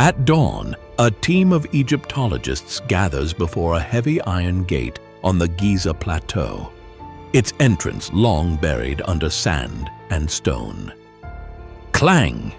At dawn, a team of Egyptologists gathers before a heavy iron gate on the Giza Plateau, its entrance long buried under sand and stone. Clang!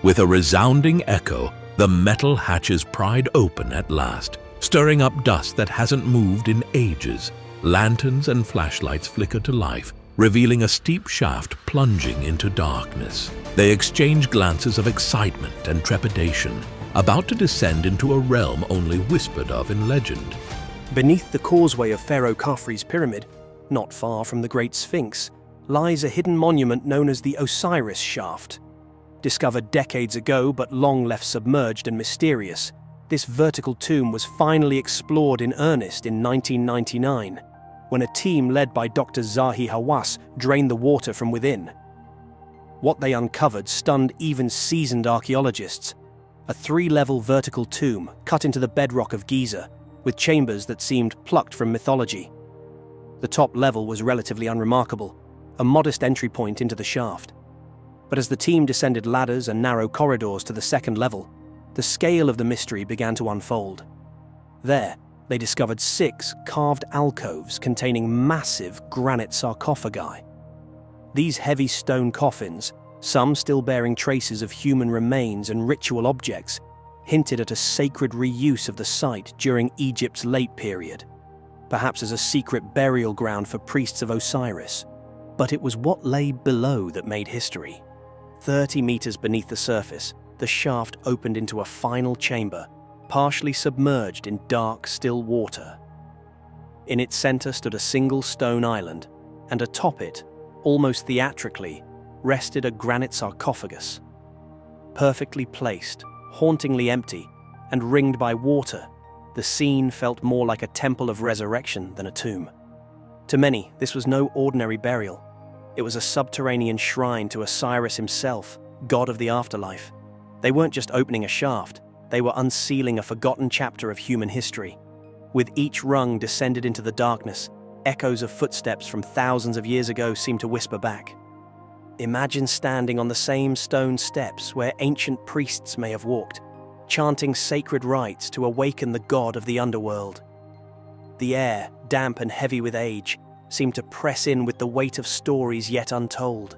With a resounding echo, the metal hatches pried open at last, stirring up dust that hasn't moved in ages. Lanterns and flashlights flicker to life, revealing a steep shaft plunging into darkness. They exchange glances of excitement and trepidation, about to descend into a realm only whispered of in legend. Beneath the causeway of Pharaoh Khafre's pyramid, not far from the Great Sphinx, lies a hidden monument known as the Osiris Shaft. Discovered decades ago but long left submerged and mysterious, this vertical tomb was finally explored in earnest in 1999, when a team led by Dr. Zahi Hawass drained the water from within. What they uncovered stunned even seasoned archaeologists. A 3-level vertical tomb cut into the bedrock of Giza, with chambers that seemed plucked from mythology. The top level was relatively unremarkable, a modest entry point into the shaft. But as the team descended ladders and narrow corridors to the second level, the scale of the mystery began to unfold. There, they discovered 6 carved alcoves containing massive granite sarcophagi. These heavy stone coffins, some still bearing traces of human remains and ritual objects, hinted at a sacred reuse of the site during Egypt's late period, perhaps as a secret burial ground for priests of Osiris. But it was what lay below that made history. 30 meters beneath the surface, the shaft opened into a final chamber, partially submerged in dark, still water. In its center stood a single stone island, and atop it, almost theatrically, rested a granite sarcophagus. Perfectly placed, hauntingly empty, and ringed by water, the scene felt more like a temple of resurrection than a tomb. To many, this was no ordinary burial. It was a subterranean shrine to Osiris himself, god of the afterlife. They weren't just opening a shaft, they were unsealing a forgotten chapter of human history. With each rung descended into the darkness, echoes of footsteps from thousands of years ago seemed to whisper back. Imagine standing on the same stone steps where ancient priests may have walked, chanting sacred rites to awaken the god of the underworld. The air, damp and heavy with age, seemed to press in with the weight of stories yet untold.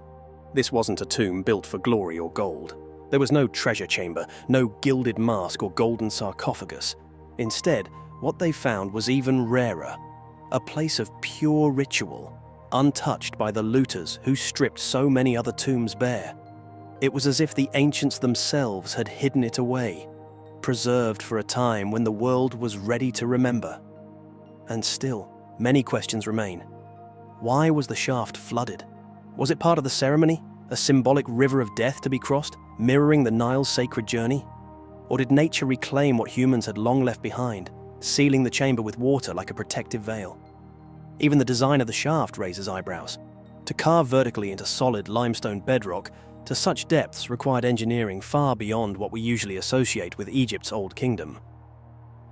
This wasn't a tomb built for glory or gold. There was no treasure chamber, no gilded mask or golden sarcophagus. Instead, what they found was even rarer, a place of pure ritual, untouched by the looters who stripped so many other tombs bare. It was as if the ancients themselves had hidden it away, preserved for a time when the world was ready to remember. And still, many questions remain. Why was the shaft flooded? Was it part of the ceremony, a symbolic river of death to be crossed, mirroring the Nile's sacred journey? Or did nature reclaim what humans had long left behind, sealing the chamber with water like a protective veil? Even the design of the shaft raises eyebrows. To carve vertically into solid limestone bedrock to such depths required engineering far beyond what we usually associate with Egypt's Old Kingdom.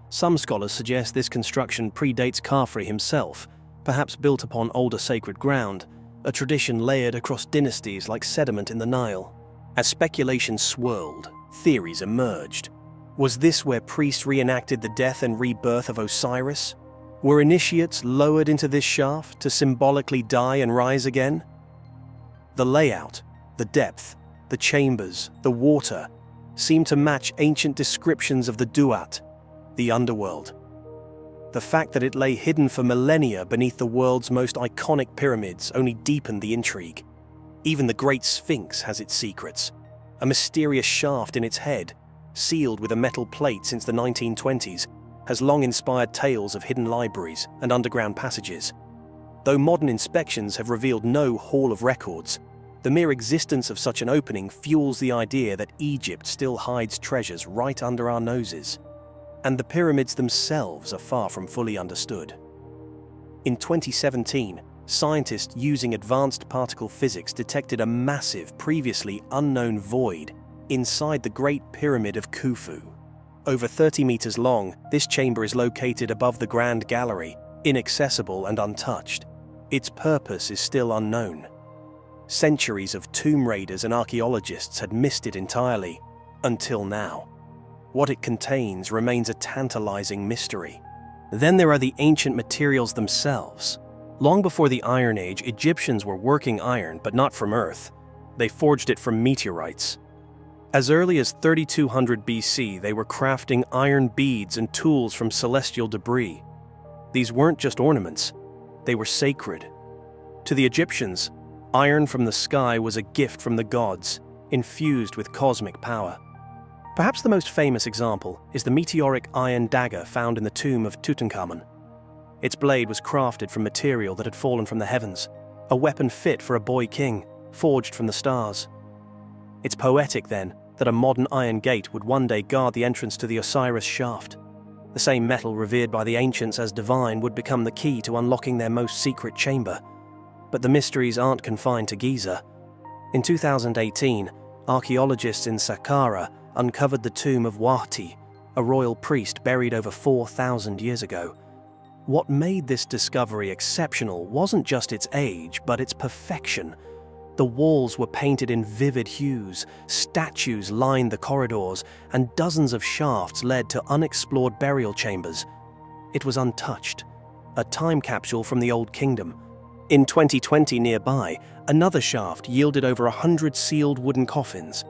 Some scholars suggest this construction predates Khafre himself, perhaps built upon older sacred ground, a tradition layered across dynasties like sediment in the Nile. As speculation swirled, theories emerged. Was this where priests reenacted the death and rebirth of Osiris? Were initiates lowered into this shaft to symbolically die and rise again? The layout, the depth, the chambers, the water, seemed to match ancient descriptions of the Duat, the underworld. The fact that it lay hidden for millennia beneath the world's most iconic pyramids only deepened the intrigue. Even the Great Sphinx has its secrets, a mysterious shaft in its head, sealed with a metal plate since the 1920s, has long inspired tales of hidden libraries and underground passages. Though modern inspections have revealed no Hall of Records, the mere existence of such an opening fuels the idea that Egypt still hides treasures right under our noses. And the pyramids themselves are far from fully understood. In 2017, scientists using advanced particle physics detected a massive, previously unknown void inside the Great Pyramid of Khufu. Over 30 meters long, this chamber is located above the Grand Gallery, inaccessible and untouched. Its purpose is still unknown. Centuries of tomb raiders and archaeologists had missed it entirely, until now. What it contains remains a tantalizing mystery. Then there are the ancient materials themselves. Long before the Iron Age, Egyptians were working iron, but not from Earth. They forged it from meteorites. As early as 3200 BC, they were crafting iron beads and tools from celestial debris. These weren't just ornaments, they were sacred. To the Egyptians, iron from the sky was a gift from the gods, infused with cosmic power. Perhaps the most famous example is the meteoric iron dagger found in the tomb of Tutankhamun. Its blade was crafted from material that had fallen from the heavens, a weapon fit for a boy king, forged from the stars. It's poetic, then, that a modern iron gate would one day guard the entrance to the Osiris shaft. The same metal revered by the ancients as divine would become the key to unlocking their most secret chamber. But the mysteries aren't confined to Giza. In 2018, archaeologists in Sakara uncovered the tomb of Wahti, a royal priest buried over 4,000 years ago. What made this discovery exceptional wasn't just its age, but its perfection. The walls were painted in vivid hues, statues lined the corridors, and dozens of shafts led to unexplored burial chambers. It was untouched, a time capsule from the Old Kingdom. In 2020 nearby, another shaft yielded over 100 sealed wooden coffins.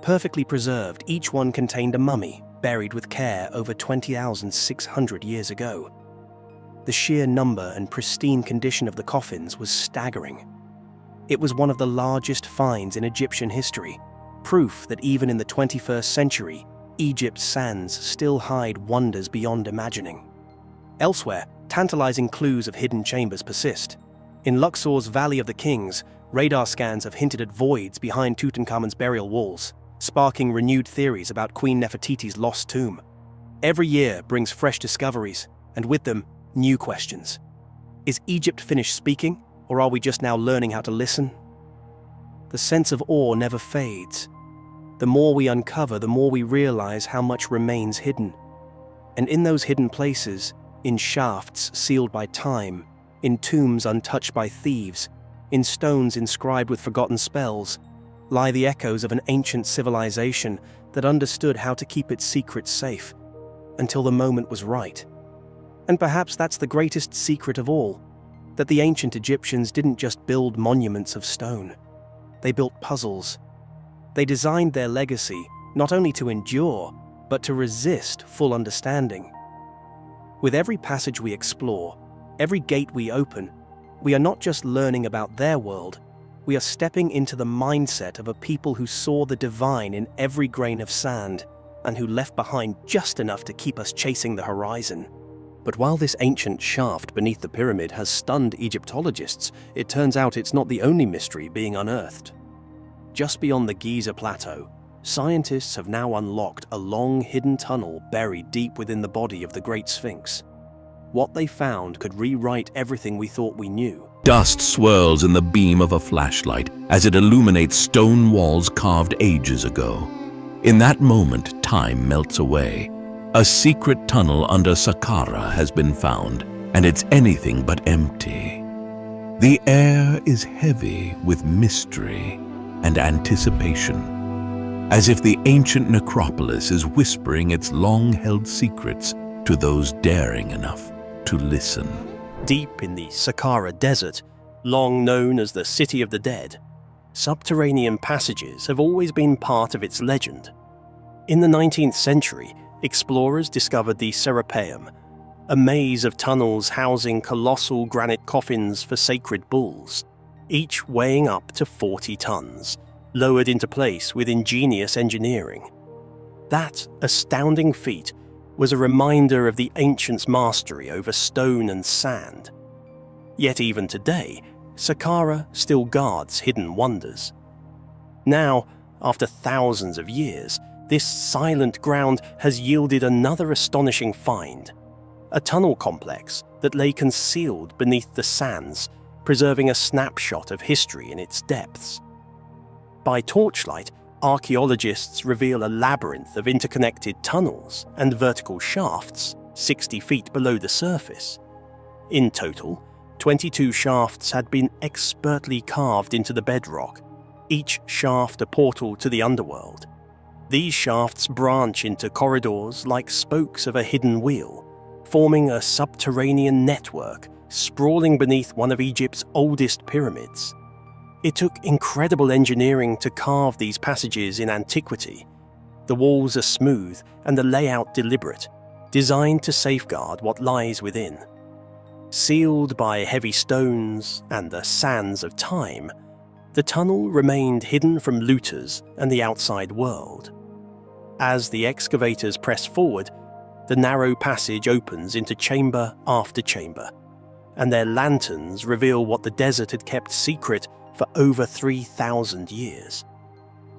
Perfectly preserved, each one contained a mummy, buried with care over 20,600 years ago. The sheer number and pristine condition of the coffins was staggering. It was one of the largest finds in Egyptian history, proof that even in the 21st century, Egypt's sands still hide wonders beyond imagining. Elsewhere, tantalizing clues of hidden chambers persist. In Luxor's Valley of the Kings, radar scans have hinted at voids behind Tutankhamun's burial walls, sparking renewed theories about Queen Nefertiti's lost tomb. Every year brings fresh discoveries, and with them, new questions. Is Egypt finished speaking, or are we just now learning how to listen? The sense of awe never fades. The more we uncover, the more we realize how much remains hidden. And in those hidden places, in shafts sealed by time, in tombs untouched by thieves, in stones inscribed with forgotten spells, lie the echoes of an ancient civilization that understood how to keep its secrets safe, until the moment was right. And perhaps that's the greatest secret of all, that the ancient Egyptians didn't just build monuments of stone. They built puzzles. They designed their legacy not only to endure, but to resist full understanding. With every passage we explore, every gate we open, we are not just learning about their world, we are stepping into the mindset of a people who saw the divine in every grain of sand, and who left behind just enough to keep us chasing the horizon. But while this ancient shaft beneath the pyramid has stunned Egyptologists, it turns out it's not the only mystery being unearthed. Just beyond the Giza plateau, scientists have now unlocked a long hidden tunnel buried deep within the body of the Great Sphinx. What they found could rewrite everything we thought we knew. Dust swirls in the beam of a flashlight as it illuminates stone walls carved ages ago. In that moment, time melts away. A secret tunnel under Sakara has been found, and it's anything but empty. The air is heavy with mystery and anticipation, as if the ancient necropolis is whispering its long-held secrets to those daring enough to listen. Deep in the Sakara desert, long known as the City of the Dead, subterranean passages have always been part of its legend. In the 19th century, explorers discovered the Serapeum, a maze of tunnels housing colossal granite coffins for sacred bulls, each weighing up to 40 tons, lowered into place with ingenious engineering. That astounding feat was a reminder of the ancients' mastery over stone and sand. Yet even today, Sakara still guards hidden wonders. Now, after thousands of years, this silent ground has yielded another astonishing find, a tunnel complex that lay concealed beneath the sands, preserving a snapshot of history in its depths. By torchlight, archaeologists reveal a labyrinth of interconnected tunnels and vertical shafts 60 feet below the surface. In total, 22 shafts had been expertly carved into the bedrock, each shaft a portal to the underworld. These shafts branch into corridors like spokes of a hidden wheel, forming a subterranean network sprawling beneath one of Egypt's oldest pyramids. It took incredible engineering to carve these passages in antiquity. The walls are smooth and the layout deliberate, designed to safeguard what lies within. Sealed by heavy stones and the sands of time, the tunnel remained hidden from looters and the outside world. As the excavators press forward, the narrow passage opens into chamber after chamber, and their lanterns reveal what the desert had kept secret for over 3,000 years.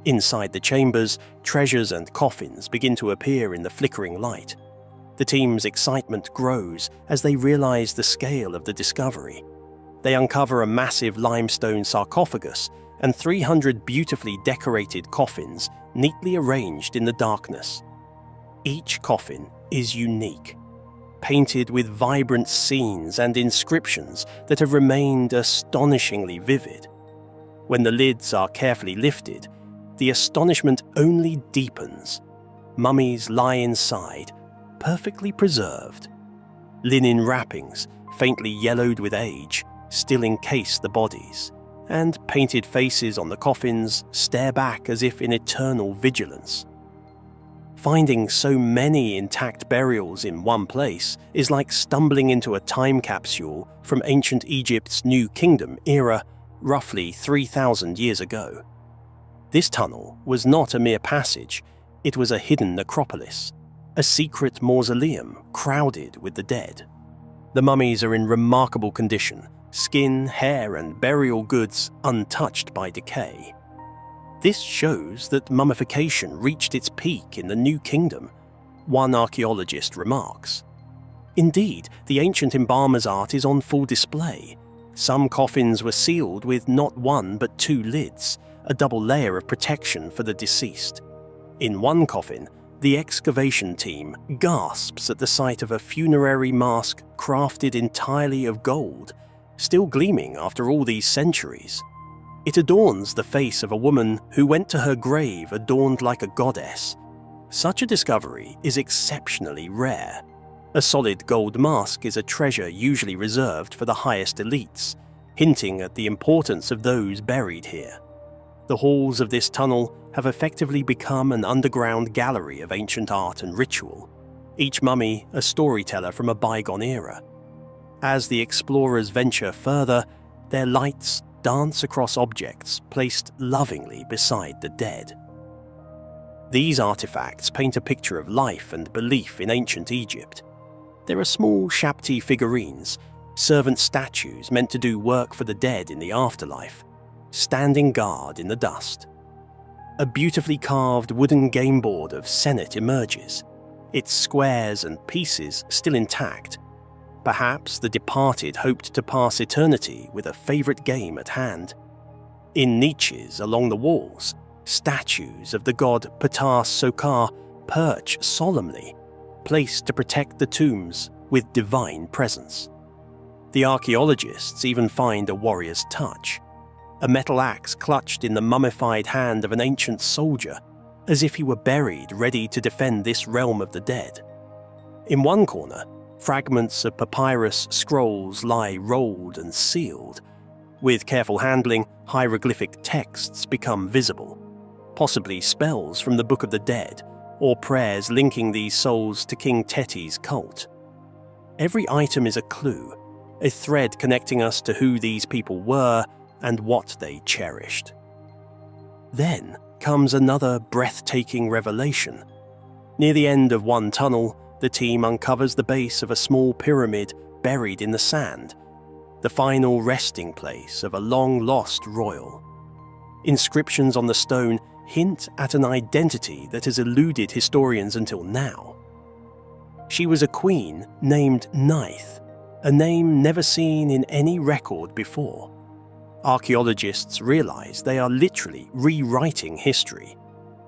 Inside the chambers, treasures and coffins begin to appear in the flickering light. The team's excitement grows as they realize the scale of the discovery. They uncover a massive limestone sarcophagus and 300 beautifully decorated coffins neatly arranged in the darkness. Each coffin is unique, painted with vibrant scenes and inscriptions that have remained astonishingly vivid. When the lids are carefully lifted, the astonishment only deepens. Mummies lie inside, perfectly preserved. Linen wrappings, faintly yellowed with age, still encase the bodies, and painted faces on the coffins stare back as if in eternal vigilance. Finding so many intact burials in one place is like stumbling into a time capsule from ancient Egypt's New Kingdom era, roughly 3,000 years ago. This tunnel was not a mere passage, it was a hidden necropolis, a secret mausoleum crowded with the dead. The mummies are in remarkable condition, skin, hair, and burial goods untouched by decay. This shows that mummification reached its peak in the New Kingdom, one archaeologist remarks. Indeed, the ancient embalmer's art is on full display. Some coffins were sealed with not one but two lids, a double layer of protection for the deceased. In one coffin, the excavation team gasps at the sight of a funerary mask crafted entirely of gold, still gleaming after all these centuries. It adorns the face of a woman who went to her grave adorned like a goddess. Such a discovery is exceptionally rare. A solid gold mask is a treasure usually reserved for the highest elites, hinting at the importance of those buried here. The halls of this tunnel have effectively become an underground gallery of ancient art and ritual, each mummy a storyteller from a bygone era. As the explorers venture further, their lights dance across objects placed lovingly beside the dead. These artifacts paint a picture of life and belief in ancient Egypt. There are small Shabti figurines, servant statues meant to do work for the dead in the afterlife, standing guard in the dust. A beautifully carved wooden game board of Senet emerges, its squares and pieces still intact. Perhaps the departed hoped to pass eternity with a favorite game at hand. In niches along the walls, statues of the god Ptah Sakara perch solemnly, placed to protect the tombs with divine presence. The archaeologists even find a warrior's touch, a metal axe clutched in the mummified hand of an ancient soldier, as if he were buried ready to defend this realm of the dead. In one corner, fragments of papyrus scrolls lie rolled and sealed. With careful handling, hieroglyphic texts become visible, possibly spells from the Book of the Dead, or prayers linking these souls to King Teti's cult. Every item is a clue, a thread connecting us to who these people were and what they cherished. Then comes another breathtaking revelation. Near the end of one tunnel, the team uncovers the base of a small pyramid buried in the sand, the final resting place of a long-lost royal. Inscriptions on the stone hint at an identity that has eluded historians until now. She was a queen named Ninth, a name never seen in any record before. Archaeologists realize they are literally rewriting history.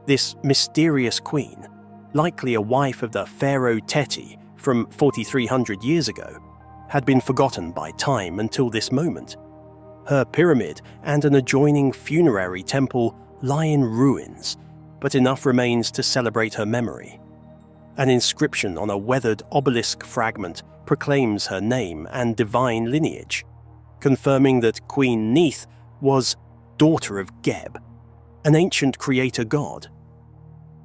This mysterious queen, likely a wife of the pharaoh Teti from 4,300 years ago, had been forgotten by time until this moment. Her pyramid and an adjoining funerary temple lie in ruins, but enough remains to celebrate her memory. An inscription on a weathered obelisk fragment proclaims her name and divine lineage, confirming that Queen Neith was daughter of Geb, an ancient creator god.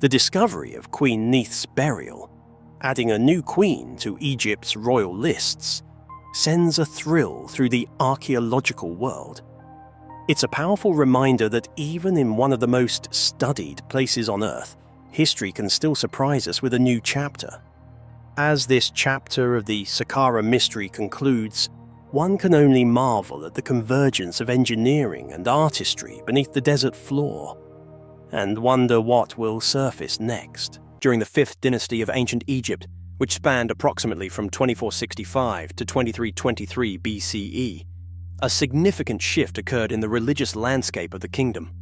The discovery of Queen Neith's burial, adding a new queen to Egypt's royal lists, sends a thrill through the archaeological world. It's a powerful reminder that even in one of the most studied places on Earth, history can still surprise us with a new chapter. As this chapter of the Sakara mystery concludes, one can only marvel at the convergence of engineering and artistry beneath the desert floor, and wonder what will surface next. During the 5th dynasty of ancient Egypt, which spanned approximately from 2465 to 2323 BCE, a significant shift occurred in the religious landscape of the kingdom.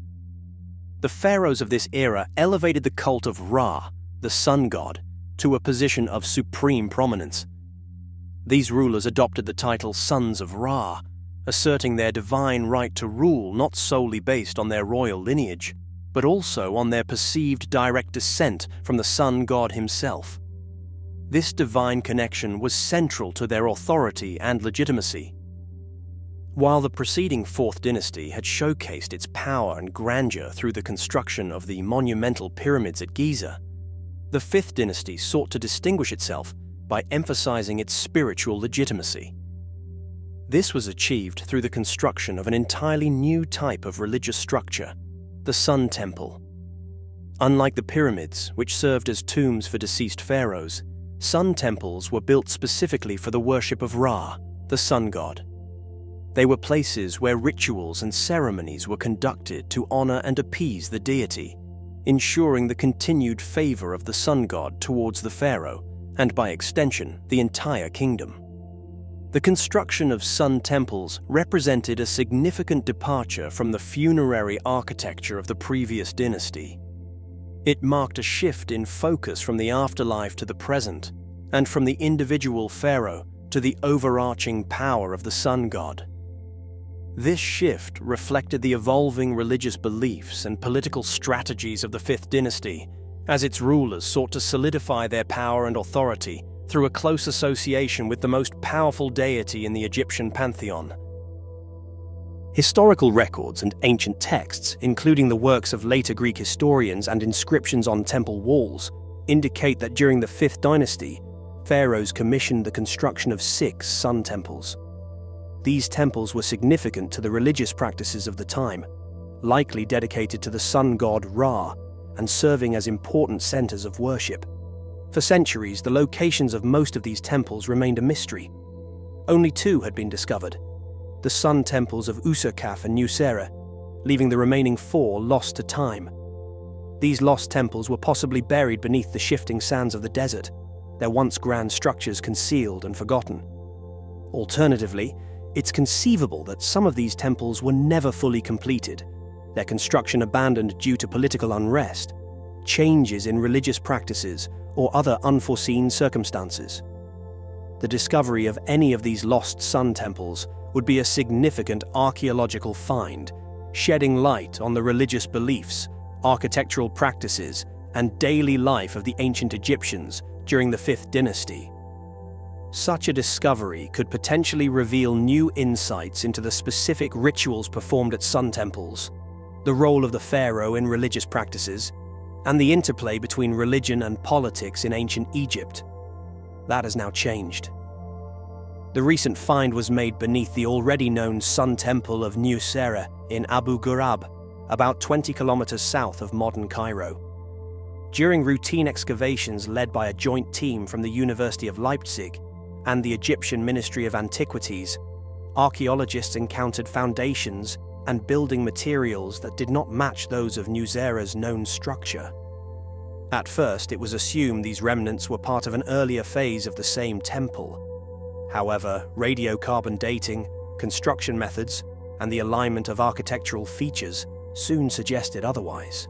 The pharaohs of this era elevated the cult of Ra, the sun god, to a position of supreme prominence. These rulers adopted the title Sons of Ra, asserting their divine right to rule not solely based on their royal lineage, but also on their perceived direct descent from the sun god himself. This divine connection was central to their authority and legitimacy. While the preceding 4th dynasty had showcased its power and grandeur through the construction of the monumental pyramids at Giza, the 5th dynasty sought to distinguish itself by emphasizing its spiritual legitimacy. This was achieved through the construction of an entirely new type of religious structure, the Sun Temple. Unlike the pyramids, which served as tombs for deceased pharaohs, sun temples were built specifically for the worship of Ra, the sun god. They were places where rituals and ceremonies were conducted to honor and appease the deity, ensuring the continued favor of the sun god towards the pharaoh, and by extension, the entire kingdom. The construction of sun temples represented a significant departure from the funerary architecture of the previous dynasty. It marked a shift in focus from the afterlife to the present, and from the individual pharaoh to the overarching power of the sun god. This shift reflected the evolving religious beliefs and political strategies of the 5th dynasty, as its rulers sought to solidify their power and authority through a close association with the most powerful deity in the Egyptian pantheon. Historical records and ancient texts, including the works of later Greek historians and inscriptions on temple walls, indicate that during the 5th dynasty, pharaohs commissioned the construction of 6 sun temples. These temples were significant to the religious practices of the time, likely dedicated to the sun god Ra and serving as important centers of worship. For centuries, the locations of most of these temples remained a mystery. Only 2 had been discovered, the sun temples of Userkaf and Nusera, leaving the remaining 4 lost to time. These lost temples were possibly buried beneath the shifting sands of the desert, their once grand structures concealed and forgotten. Alternatively, it's conceivable that some of these temples were never fully completed, their construction abandoned due to political unrest, changes in religious practices, or other unforeseen circumstances. The discovery of any of these lost sun temples would be a significant archaeological find, shedding light on the religious beliefs, architectural practices, and daily life of the ancient Egyptians during the 5th dynasty. Such a discovery could potentially reveal new insights into the specific rituals performed at sun temples, the role of the pharaoh in religious practices, and the interplay between religion and politics in ancient Egypt. That has now changed. The recent find was made beneath the already known Sun Temple of Nusera in Abu Ghurab, about 20 kilometers south of modern Cairo. During routine excavations led by a joint team from the University of Leipzig and the Egyptian Ministry of Antiquities, archaeologists encountered foundations and building materials that did not match those of Nusera's known structure. At first, it was assumed these remnants were part of an earlier phase of the same temple. However, radiocarbon dating, construction methods, and the alignment of architectural features soon suggested otherwise.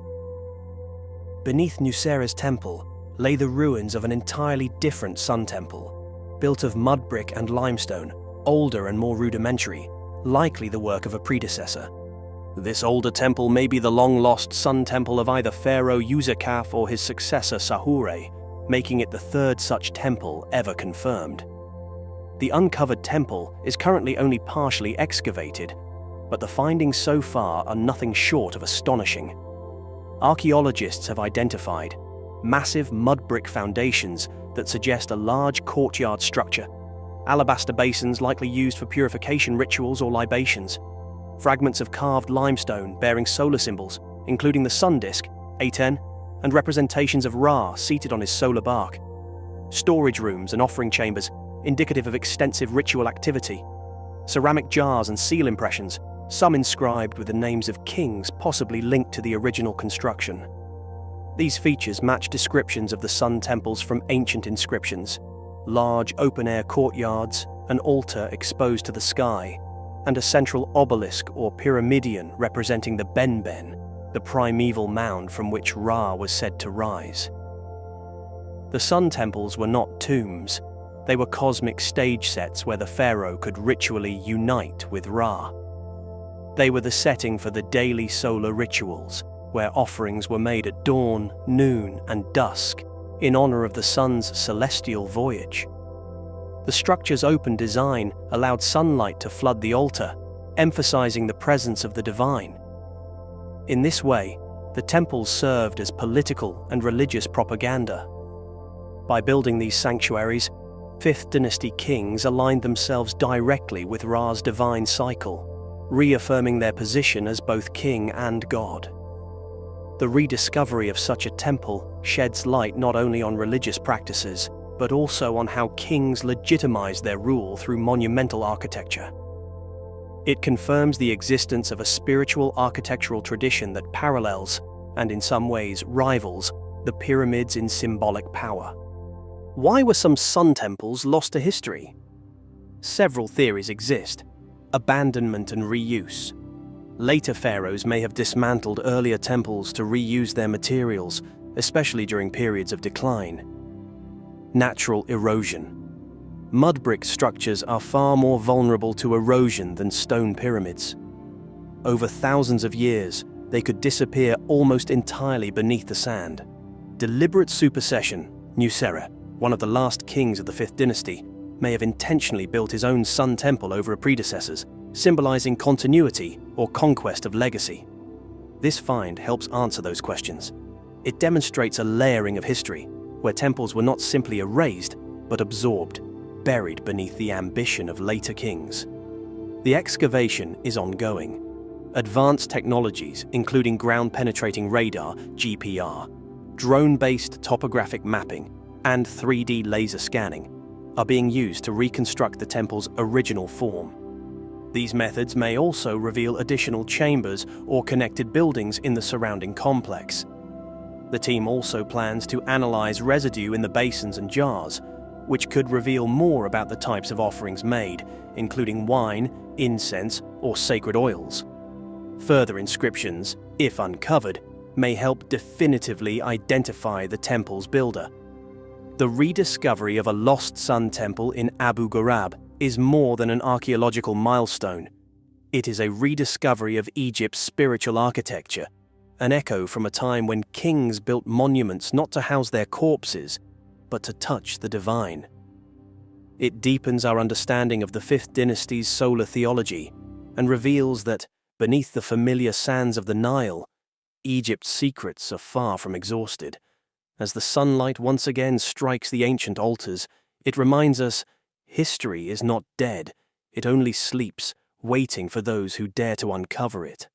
Beneath Nusera's temple lay the ruins of an entirely different sun temple, built of mud brick and limestone, older and more rudimentary, likely the work of a predecessor. This older temple may be the long-lost sun temple of either Pharaoh Userkaf or his successor Sahure, making it the third such temple ever confirmed. The uncovered temple is currently only partially excavated, but the findings so far are nothing short of astonishing. Archaeologists have identified massive mud brick foundations that suggest a large courtyard structure, alabaster basins likely used for purification rituals or libations, fragments of carved limestone bearing solar symbols, including the sun disk, Aten, and representations of Ra seated on his solar bark, storage rooms and offering chambers indicative of extensive ritual activity, ceramic jars and seal impressions, some inscribed with the names of kings possibly linked to the original construction. These features match descriptions of the sun temples from ancient inscriptions: large open-air courtyards, an altar exposed to the sky, and a central obelisk or pyramidion representing the Benben, the primeval mound from which Ra was said to rise. The sun temples were not tombs. They were cosmic stage sets where the pharaoh could ritually unite with Ra. They were the setting for the daily solar rituals, where offerings were made at dawn, noon, and dusk in honor of the sun's celestial voyage. The structure's open design allowed sunlight to flood the altar, emphasizing the presence of the divine. In this way, the temples served as political and religious propaganda. By building these sanctuaries, 5th dynasty kings aligned themselves directly with Ra's divine cycle, reaffirming their position as both king and god. The rediscovery of such a temple sheds light not only on religious practices, but also on how kings legitimized their rule through monumental architecture. It confirms the existence of a spiritual architectural tradition that parallels, and in some ways rivals, the pyramids in symbolic power. Why were some sun temples lost to history? Several theories exist: abandonment and reuse. Later pharaohs may have dismantled earlier temples to reuse their materials, especially during periods of decline. Natural erosion. Mud brick structures are far more vulnerable to erosion than stone pyramids. Over thousands of years, they could disappear almost entirely beneath the sand. Deliberate supersession. Nusera, one of the last kings of the 5th dynasty, may have intentionally built his own sun temple over a predecessor's, symbolizing continuity or conquest of legacy. This find helps answer those questions. It demonstrates a layering of history, where temples were not simply erased, but absorbed, buried beneath the ambition of later kings. The excavation is ongoing. Advanced technologies, including ground-penetrating radar, GPR, drone-based topographic mapping, and 3D laser scanning, are being used to reconstruct the temple's original form. These methods may also reveal additional chambers or connected buildings in the surrounding complex. The team also plans to analyze residue in the basins and jars, which could reveal more about the types of offerings made, including wine, incense, or sacred oils. Further inscriptions, if uncovered, may help definitively identify the temple's builder. The rediscovery of a lost sun temple in Abu Ghurab is more than an archaeological milestone. It is a rediscovery of Egypt's spiritual architecture, an echo from a time when kings built monuments not to house their corpses, but to touch the divine. It deepens our understanding of the 5th dynasty's solar theology and reveals that, beneath the familiar sands of the Nile, Egypt's secrets are far from exhausted. As the sunlight once again strikes the ancient altars, it reminds us history is not dead, it only sleeps, waiting for those who dare to uncover it.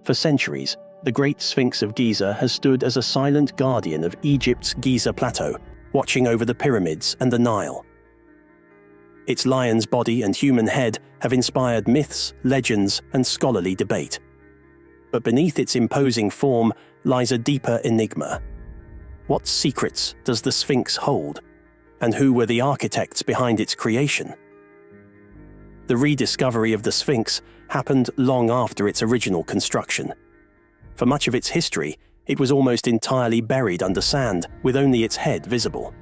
For centuries, the Great Sphinx of Giza has stood as a silent guardian of Egypt's Giza Plateau, watching over the pyramids and the Nile. Its lion's body and human head have inspired myths, legends, and scholarly debate. But beneath its imposing form lies a deeper enigma. What secrets does the Sphinx hold? And who were the architects behind its creation? The rediscovery of the Sphinx happened long after its original construction. For much of its history, it was almost entirely buried under sand, with only its head visible.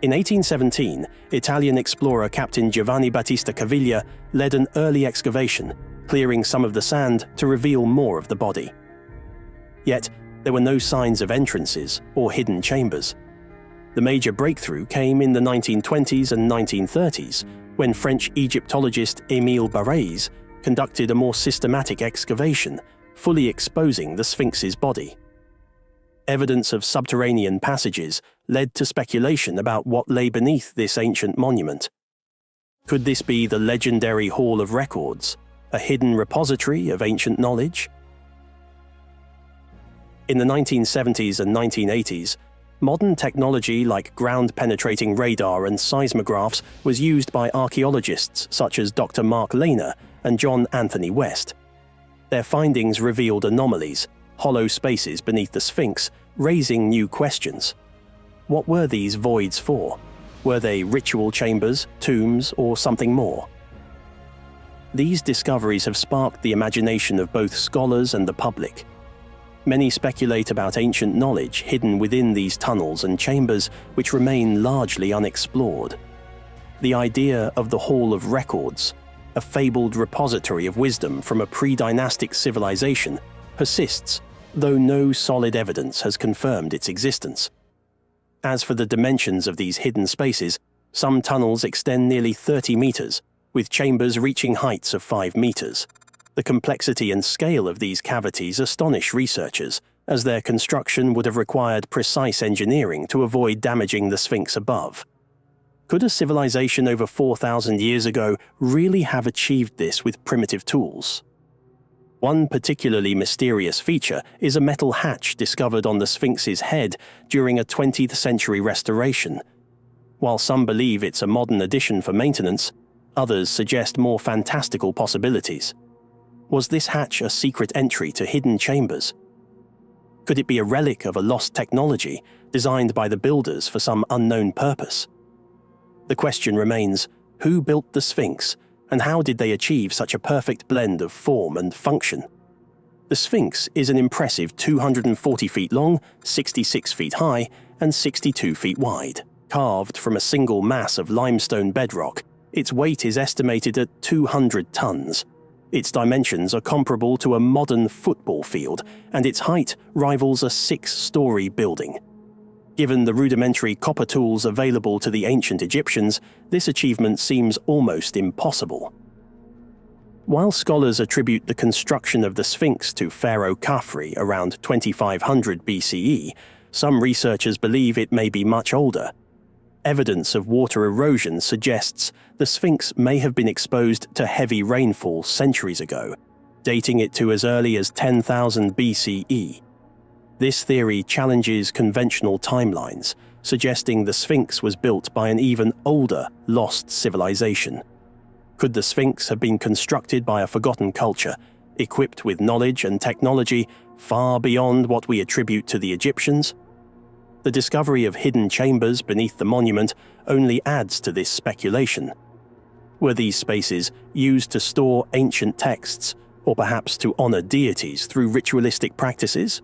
In 1817, Italian explorer Captain Giovanni Battista Caviglia led an early excavation, clearing some of the sand to reveal more of the body. Yet, there were no signs of entrances or hidden chambers. The major breakthrough came in the 1920s and 1930s, when French Egyptologist Émile Barrès conducted a more systematic excavation, fully exposing the Sphinx's body. Evidence of subterranean passages led to speculation about what lay beneath this ancient monument. Could this be the legendary Hall of Records, a hidden repository of ancient knowledge? In the 1970s and 1980s, modern technology like ground-penetrating radar and seismographs was used by archaeologists such as Dr. Mark Lehner and John Anthony West. Their findings revealed anomalies, hollow spaces beneath the Sphinx, raising new questions. What were these voids for? Were they ritual chambers, tombs, or something more? These discoveries have sparked the imagination of both scholars and the public. Many speculate about ancient knowledge hidden within these tunnels and chambers which remain largely unexplored. The idea of the Hall of Records, a fabled repository of wisdom from a pre-dynastic civilization, persists, though no solid evidence has confirmed its existence. As for the dimensions of these hidden spaces, some tunnels extend nearly 30 meters, with chambers reaching heights of 5 meters. The complexity and scale of these cavities astonish researchers, as their construction would have required precise engineering to avoid damaging the Sphinx above. Could a civilization over 4,000 years ago really have achieved this with primitive tools? One particularly mysterious feature is a metal hatch discovered on the Sphinx's head during a 20th century restoration. While some believe it's a modern addition for maintenance, others suggest more fantastical possibilities. Was this hatch a secret entry to hidden chambers? Could it be a relic of a lost technology designed by the builders for some unknown purpose? The question remains, who built the Sphinx, and how did they achieve such a perfect blend of form and function? The Sphinx is an impressive 240 feet long, 66 feet high, and 62 feet wide. Carved from a single mass of limestone bedrock, its weight is estimated at 200 tons. Its dimensions are comparable to a modern football field, and its height rivals a 6-story building. Given the rudimentary copper tools available to the ancient Egyptians, this achievement seems almost impossible. While scholars attribute the construction of the Sphinx to Pharaoh Khafre around 2500 BCE, some researchers believe it may be much older. Evidence of water erosion suggests the Sphinx may have been exposed to heavy rainfall centuries ago, dating it to as early as 10,000 BCE. This theory challenges conventional timelines, suggesting the Sphinx was built by an even older, lost civilization. Could the Sphinx have been constructed by a forgotten culture, equipped with knowledge and technology far beyond what we attribute to the Egyptians? The discovery of hidden chambers beneath the monument only adds to this speculation. Were these spaces used to store ancient texts, or perhaps to honor deities through ritualistic practices?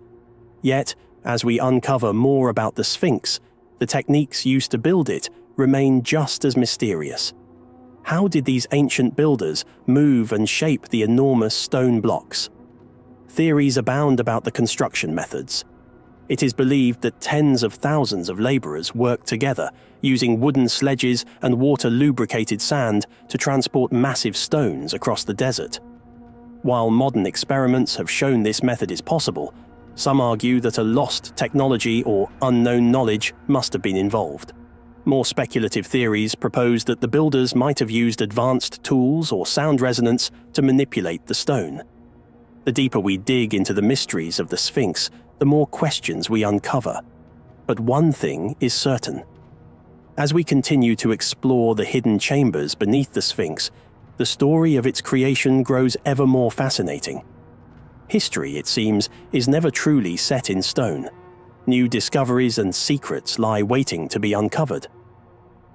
Yet, as we uncover more about the Sphinx, the techniques used to build it remain just as mysterious. How did these ancient builders move and shape the enormous stone blocks? Theories abound about the construction methods. It is believed that tens of thousands of laborers worked together, using wooden sledges and water-lubricated sand to transport massive stones across the desert. While modern experiments have shown this method is possible, some argue that a lost technology or unknown knowledge must have been involved. More speculative theories propose that the builders might have used advanced tools or sound resonance to manipulate the stone. The deeper we dig into the mysteries of the Sphinx, the more questions we uncover. But one thing is certain. As we continue to explore the hidden chambers beneath the Sphinx, the story of its creation grows ever more fascinating. History, it seems, is never truly set in stone. New discoveries and secrets lie waiting to be uncovered.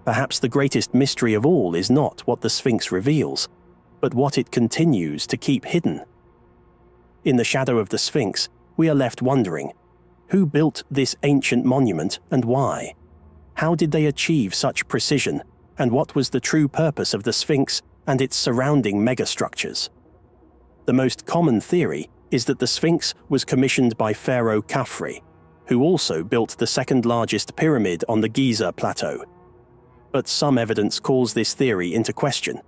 Perhaps the greatest mystery of all is not what the Sphinx reveals, but what it continues to keep hidden. In the shadow of the Sphinx, we are left wondering, who built this ancient monument and why? How did they achieve such precision, and what was the true purpose of the Sphinx and its surrounding megastructures? The most common theory is that the Sphinx was commissioned by Pharaoh Khafre, who also built the second largest pyramid on the Giza plateau. But some evidence calls this theory into question.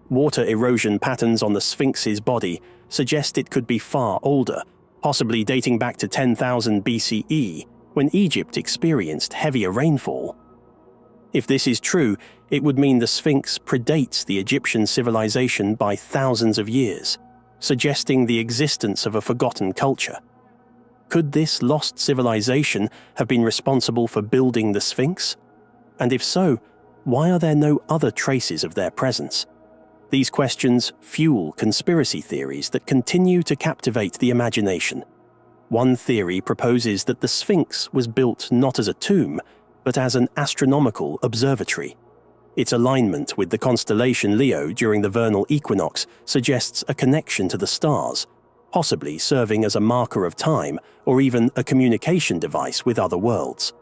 Water erosion patterns on the Sphinx's body suggest it could be far older, possibly dating back to 10,000 BCE, when Egypt experienced heavier rainfall. If this is true, it would mean the Sphinx predates the Egyptian civilization by thousands of years, suggesting the existence of a forgotten culture. Could this lost civilization have been responsible for building the Sphinx? And if so, why are there no other traces of their presence? These questions fuel conspiracy theories that continue to captivate the imagination. One theory proposes that the Sphinx was built not as a tomb, but as an astronomical observatory. Its alignment with the constellation Leo during the vernal equinox suggests a connection to the stars, possibly serving as a marker of time or even a communication device with other worlds.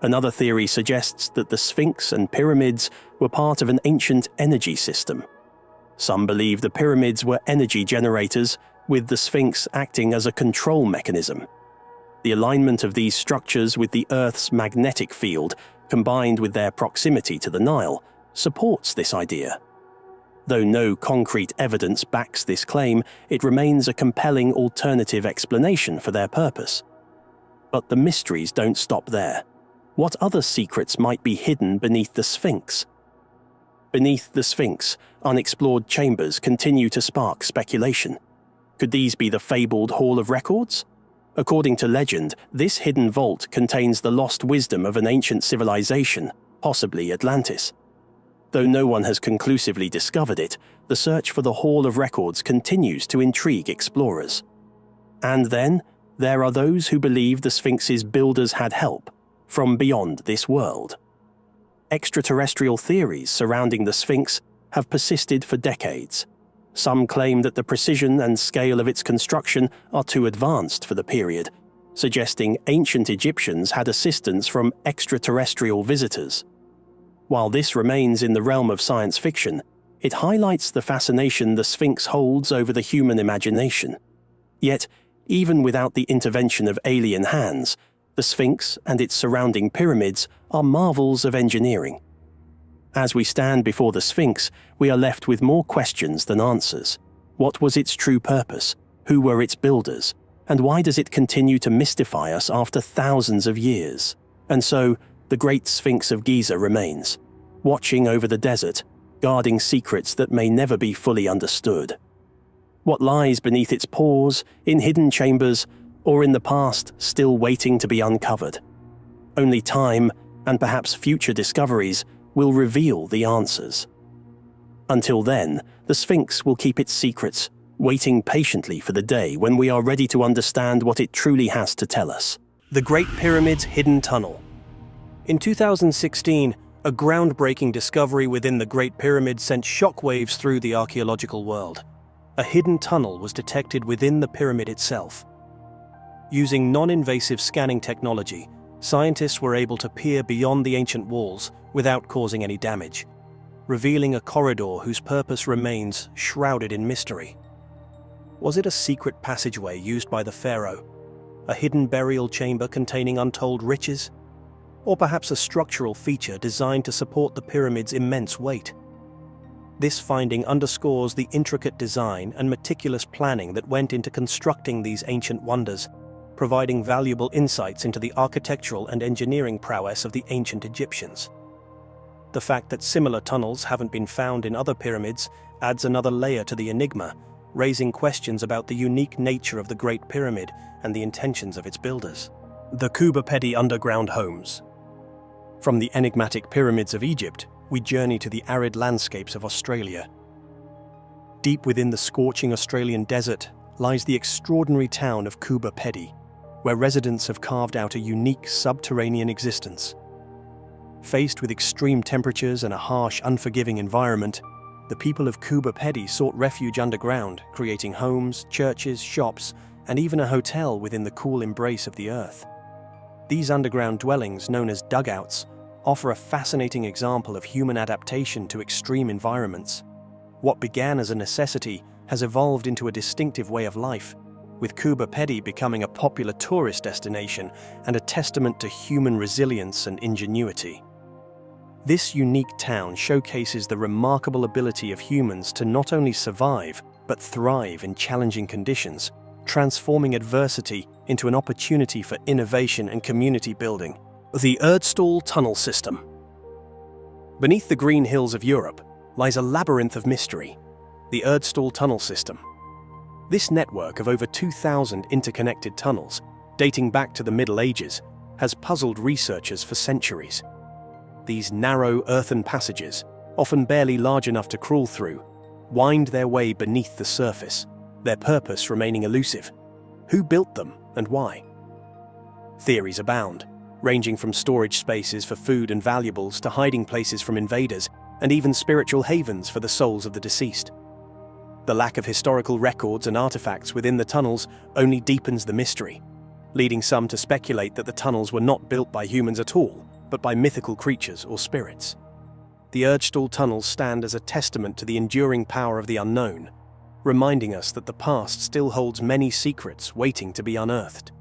Another theory suggests that the Sphinx and pyramids were part of an ancient energy system. Some believe the pyramids were energy generators, with the Sphinx acting as a control mechanism. The alignment of these structures with the Earth's magnetic field, combined with their proximity to the Nile, supports this idea. Though no concrete evidence backs this claim, it remains a compelling alternative explanation for their purpose. But the mysteries don't stop there. What other secrets might be hidden beneath the Sphinx? Beneath the Sphinx, unexplored chambers continue to spark speculation. Could these be the fabled Hall of Records? According to legend, this hidden vault contains the lost wisdom of an ancient civilization, possibly Atlantis. Though no one has conclusively discovered it, the search for the Hall of Records continues to intrigue explorers. And then, there are those who believe the Sphinx's builders had help from beyond this world. Extraterrestrial theories surrounding the Sphinx have persisted for decades. Some claim that the precision and scale of its construction are too advanced for the period, suggesting ancient Egyptians had assistance from extraterrestrial visitors. While this remains in the realm of science fiction, it highlights the fascination the Sphinx holds over the human imagination. Yet, even without the intervention of alien hands, the Sphinx and its surrounding pyramids are marvels of engineering. As we stand before the Sphinx, we are left with more questions than answers. What was its true purpose? Who were its builders? And why does it continue to mystify us after thousands of years? And so, the Great Sphinx of Giza remains, watching over the desert, guarding secrets that may never be fully understood. What lies beneath its pores, in hidden chambers, or in the past still waiting to be uncovered? Only time, and perhaps future discoveries, will reveal the answers. Until then, the Sphinx will keep its secrets, waiting patiently for the day when we are ready to understand what it truly has to tell us. The Great Pyramid's hidden tunnel. In 2016, a groundbreaking discovery within the Great Pyramid sent shockwaves through the archaeological world. A hidden tunnel was detected within the pyramid itself. Using non-invasive scanning technology, scientists were able to peer beyond the ancient walls without causing any damage, revealing a corridor whose purpose remains shrouded in mystery. Was it a secret passageway used by the pharaoh? A hidden burial chamber containing untold riches? Or perhaps a structural feature designed to support the pyramid's immense weight? This finding underscores the intricate design and meticulous planning that went into constructing these ancient wonders, providing valuable insights into the architectural and engineering prowess of the ancient Egyptians. The fact that similar tunnels haven't been found in other pyramids adds another layer to the enigma, raising questions about the unique nature of the Great Pyramid and the intentions of its builders. The Kubapedi underground homes. From the enigmatic pyramids of Egypt, we journey to the arid landscapes of Australia. Deep within the scorching Australian desert lies the extraordinary town of Kubapedi, where residents have carved out a unique subterranean existence. Faced with extreme temperatures and a harsh, unforgiving environment, the people of Kubapedi sought refuge underground, creating homes, churches, shops, and even a hotel within the cool embrace of the earth. These underground dwellings, known as dugouts, offer a fascinating example of human adaptation to extreme environments. What began as a necessity has evolved into a distinctive way of life, with Kuba Pedi becoming a popular tourist destination and a testament to human resilience and ingenuity. This unique town showcases the remarkable ability of humans to not only survive, but thrive in challenging conditions, transforming adversity into an opportunity for innovation and community building. The Erdstall Tunnel System. Beneath the green hills of Europe lies a labyrinth of mystery, the Erdstall Tunnel System. This network of over 2,000 interconnected tunnels, dating back to the Middle Ages, has puzzled researchers for centuries. These narrow earthen passages, often barely large enough to crawl through, wind their way beneath the surface, their purpose remaining elusive. Who built them and why? Theories abound, ranging from storage spaces for food and valuables to hiding places from invaders, and even spiritual havens for the souls of the deceased. The lack of historical records and artifacts within the tunnels only deepens the mystery, leading some to speculate that the tunnels were not built by humans at all, but by mythical creatures or spirits. The Erdstall tunnels stand as a testament to the enduring power of the unknown, reminding us that the past still holds many secrets waiting to be unearthed.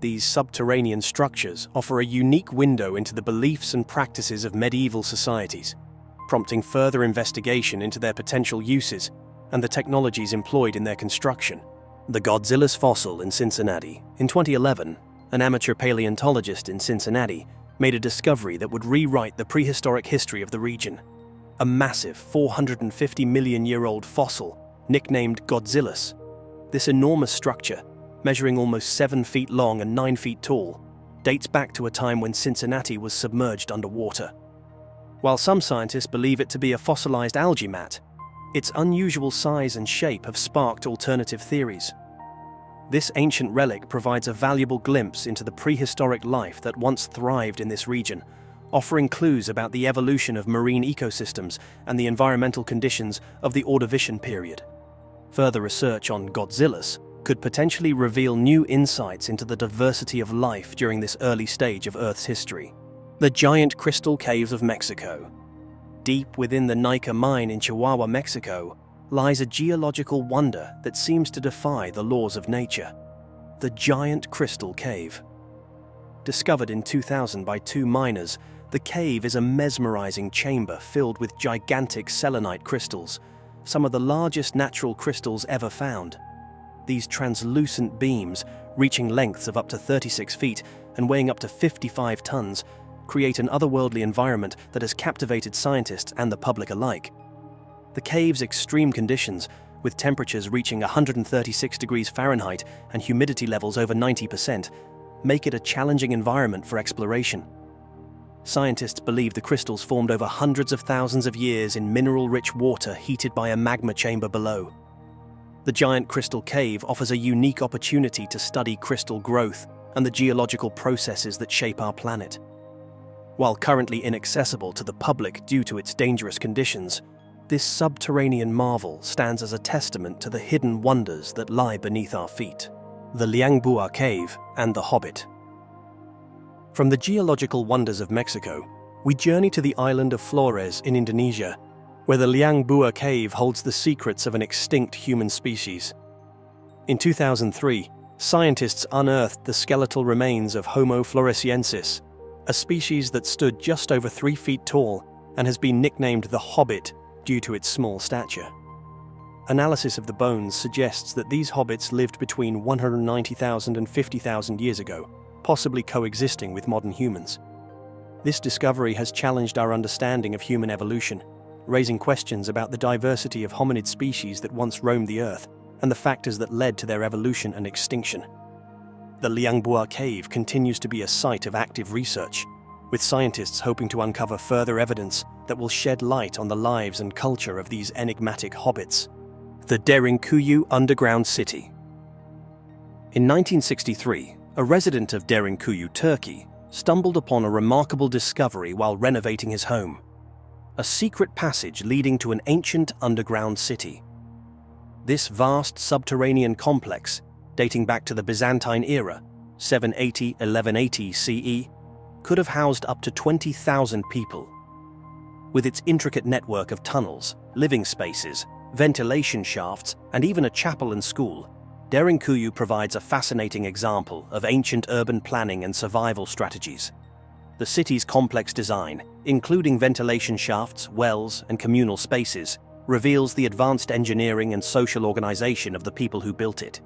These subterranean structures offer a unique window into the beliefs and practices of medieval societies, prompting further investigation into their potential uses and the technologies employed in their construction. The Godzilla's fossil in Cincinnati. In 2011, an amateur paleontologist in Cincinnati made a discovery that would rewrite the prehistoric history of the region. A massive 450-million-year-old fossil nicknamed Godzilla's. This enormous structure, measuring almost 7 feet long and 9 feet tall, dates back to a time when Cincinnati was submerged underwater. While some scientists believe it to be a fossilized algae mat, its unusual size and shape have sparked alternative theories. This ancient relic provides a valuable glimpse into the prehistoric life that once thrived in this region, offering clues about the evolution of marine ecosystems and the environmental conditions of the Ordovician period. Further research on Godzilla's could potentially reveal new insights into the diversity of life during this early stage of Earth's history. The giant crystal caves of Mexico. Deep within the Nika mine in Chihuahua, Mexico, lies a geological wonder that seems to defy the laws of nature. The giant crystal cave. Discovered in 2000 by 2 miners, the cave is a mesmerizing chamber filled with gigantic selenite crystals, some of the largest natural crystals ever found. These translucent beams, reaching lengths of up to 36 feet and weighing up to 55 tons, create an otherworldly environment that has captivated scientists and the public alike. The cave's extreme conditions, with temperatures reaching 136 degrees Fahrenheit and humidity levels over 90%, make it a challenging environment for exploration. Scientists believe the crystals formed over hundreds of thousands of years in mineral-rich water heated by a magma chamber below. The giant crystal cave offers a unique opportunity to study crystal growth and the geological processes that shape our planet. While currently inaccessible to the public due to its dangerous conditions, this subterranean marvel stands as a testament to the hidden wonders that lie beneath our feet. The Liangbua Cave and the Hobbit. From the geological wonders of Mexico, we journey to the island of Flores in Indonesia, where the Liangbua Cave holds the secrets of an extinct human species. In 2003, scientists unearthed the skeletal remains of Homo floresiensis, a species that stood just over 3 feet tall and has been nicknamed the Hobbit due to its small stature. Analysis of the bones suggests that these hobbits lived between 190,000 and 50,000 years ago, possibly coexisting with modern humans. This discovery has challenged our understanding of human evolution, raising questions about the diversity of hominid species that once roamed the Earth and the factors that led to their evolution and extinction. The Liangbua Cave continues to be a site of active research, with scientists hoping to uncover further evidence that will shed light on the lives and culture of these enigmatic hobbits. The Derinkuyu Underground City. In 1963, a resident of Derinkuyu, Turkey, stumbled upon a remarkable discovery while renovating his home: a secret passage leading to an ancient underground city. This vast subterranean complex, dating back to the Byzantine era, 780–1180 CE, could have housed up to 20,000 people. With its intricate network of tunnels, living spaces, ventilation shafts, and even a chapel and school, Derinkuyu provides a fascinating example of ancient urban planning and survival strategies. The city's complex design, including ventilation shafts, wells, and communal spaces, reveals the advanced engineering and social organization of the people who built it.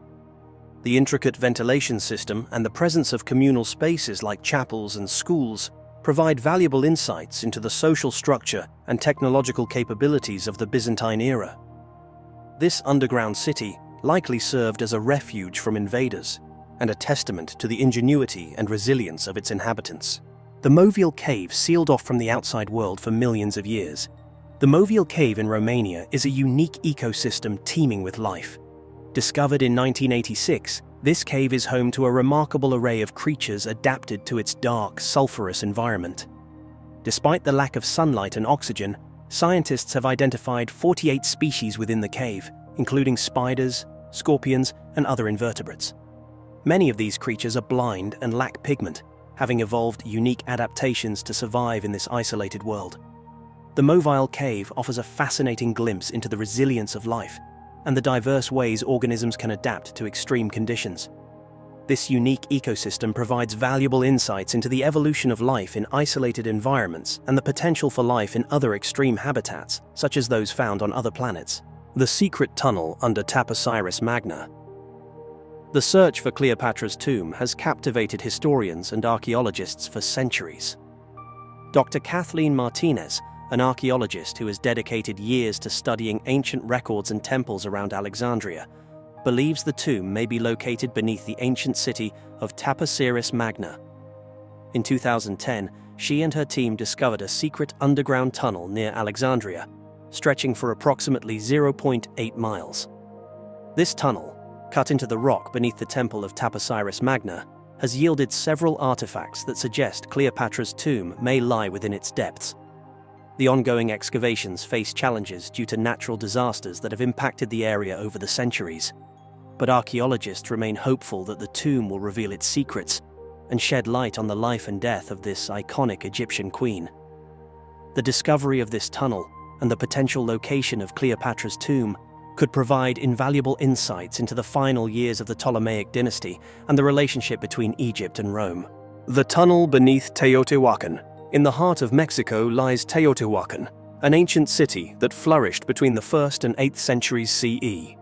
The intricate ventilation system and the presence of communal spaces like chapels and schools provide valuable insights into the social structure and technological capabilities of the Byzantine era. This underground city likely served as a refuge from invaders and a testament to the ingenuity and resilience of its inhabitants. The Movial Cave sealed off from the outside world for millions of years. The Movial Cave in Romania is a unique ecosystem teeming with life. Discovered in 1986, this cave is home to a remarkable array of creatures adapted to its dark, sulfurous environment. Despite the lack of sunlight and oxygen, scientists have identified 48 species within the cave, including spiders, scorpions, and other invertebrates. Many of these creatures are blind and lack pigment, having evolved unique adaptations to survive in this isolated world. The Movial Cave offers a fascinating glimpse into the resilience of life and the diverse ways organisms can adapt to extreme conditions. This unique ecosystem provides valuable insights into the evolution of life in isolated environments and the potential for life in other extreme habitats, such as those found on other planets. The secret tunnel under Osiris Magna. The search for Cleopatra's tomb has captivated historians and archaeologists for centuries. Dr. Kathleen Martinez, an archaeologist who has dedicated years to studying ancient records and temples around Alexandria, believes the tomb may be located beneath the ancient city of Osiris Magna. In 2010, she and her team discovered a secret underground tunnel near Alexandria, stretching for approximately 0.8 miles. This tunnel, cut into the rock beneath the temple of Osiris Magna, has yielded several artifacts that suggest Cleopatra's tomb may lie within its depths. The ongoing excavations face challenges due to natural disasters that have impacted the area over the centuries, but archaeologists remain hopeful that the tomb will reveal its secrets and shed light on the life and death of this iconic Egyptian queen. The discovery of this tunnel and the potential location of Cleopatra's tomb could provide invaluable insights into the final years of the Ptolemaic dynasty and the relationship between Egypt and Rome. The tunnel beneath Teotihuacan. In the heart of Mexico lies Teotihuacan, an ancient city that flourished between the 1st and 8th centuries CE.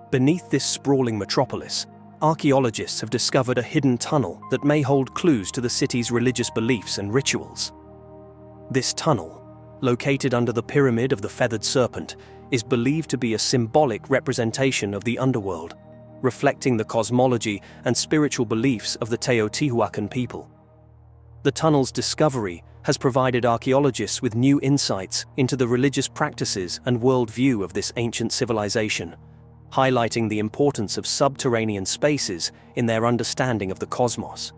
Beneath this sprawling metropolis, archaeologists have discovered a hidden tunnel that may hold clues to the city's religious beliefs and rituals. This tunnel, located under the Pyramid of the Feathered Serpent, is believed to be a symbolic representation of the underworld, reflecting the cosmology and spiritual beliefs of the Teotihuacan people. The tunnel's discovery has provided archaeologists with new insights into the religious practices and worldview of this ancient civilization, highlighting the importance of subterranean spaces in their understanding of the cosmos.